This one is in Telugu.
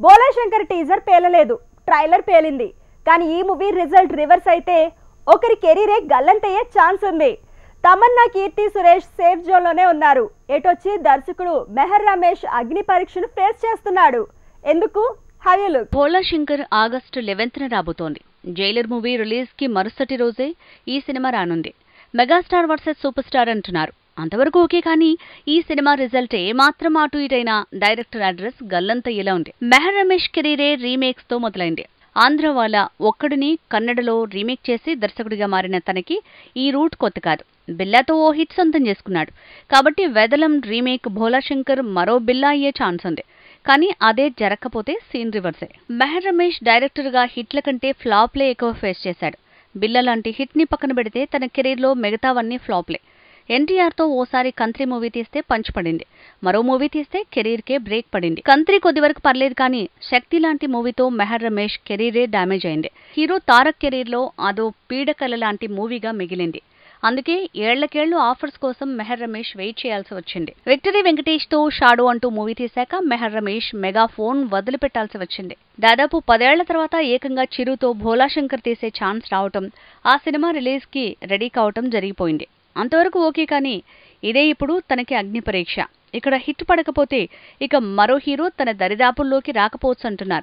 బోలాశంకర్ టీజర్ పేలలేదు, ట్రైలర్ పేలింది. కానీ ఈ మూవీ రిజల్ట్ రివర్స్ అయితే ఒకరి కెరీరే గల్లంతయ్యే ఛాన్స్ ఉంది. తమన్నా, కీర్తి సురేష్ సేఫ్ జోన్ లోనే ఉన్నారు. ఎటొచ్చి దర్శకుడు మెహర్ రమేష్ అగ్ని పరీక్షను ఫేస్ చేస్తున్నాడు. ఎందుకు? Have you look. Bholaa Shankar August 11న రాబోతోంది. జైలర్ మూవీ రిలీజ్ కి మరుసటి రోజే ఈ సినిమా రానుంది. మెగాస్టార్ వర్సెస్ సూపర్ స్టార్ అంటున్నారు. అంతవరకు ఓకే, కానీ ఈ సినిమా రిజల్ట్ ఏమాత్రం అటు ఇటైనా డైరెక్టర్ అడ్రస్ గల్లంతయ్యేలా ఉంది. మెహర్ రమేష్ కెరీరే రీమేక్స్ తో మొదలైంది. ఆంధ్రవాలా ఒక్కడిని కన్నడలో రీమేక్ చేసి దర్శకుడిగా మారిన తనకి ఈ రూట్ కొత్త కాదు. బిల్లాతో ఓ హిట్ సొంతం చేసుకున్నాడు. కాబట్టి వెదలం రీమేక్ బోలాశంకర్ మరో బిల్లా అయ్యే ఛాన్స్ ఉంది. కానీ అదే జరగకపోతే సీన్ రివర్సే. మెహర్ రమేష్ డైరెక్టర్గా హిట్ల కంటే ఫ్లాప్లే ఎక్కువ ఫేస్ చేశాడు. బిల్లా లాంటి హిట్ ని పక్కన పెడితే తన కెరీర్లో మిగతావన్నీ ఫ్లాప్లే. ఎన్టీఆర్తో ఓసారి కంత్రి మూవీ తీస్తే పంచ్ పడింది. మరో మూవీ తీస్తే కెరీర్కే బ్రేక్ పడింది. కంత్రి కొద్ది వరకు పర్లేదు, కానీ శక్తి లాంటి మూవీతో మెహర్ రమేష్ కెరీరే డ్యామేజ్ అయింది. హీరో తారక్ కెరీర్లో అదో పీడకల లాంటి మూవీగా మిగిలింది. అందుకే ఏళ్లకేళ్లు ఆఫర్స్ కోసం మెహర్ రమేష్ వెయిట్ చేయాల్సి వచ్చింది. విక్టరీ వెంకటేష్ తో షాడో అంటూ మూవీ తీశాక మెహర్ రమేష్ మెగా ఫోన్ వదిలిపెట్టాల్సి వచ్చింది. దాదాపు 10 ఏళ్ల తర్వాత ఏకంగా చిరుతో బోలాశంకర్ తీసే ఛాన్స్ రావటం, ఆ సినిమా రిలీజ్ కి రెడీ కావటం జరిగిపోయింది. అంతవరకు ఓకే, కానీ ఇదే ఇప్పుడు తనకి అగ్ని పరీక్ష. ఇక్కడ హిట్ పడకపోతే ఇక మరో హీరో తన దరిదాపుల్లోకి రాకపోవచ్చు అంటున్నారు.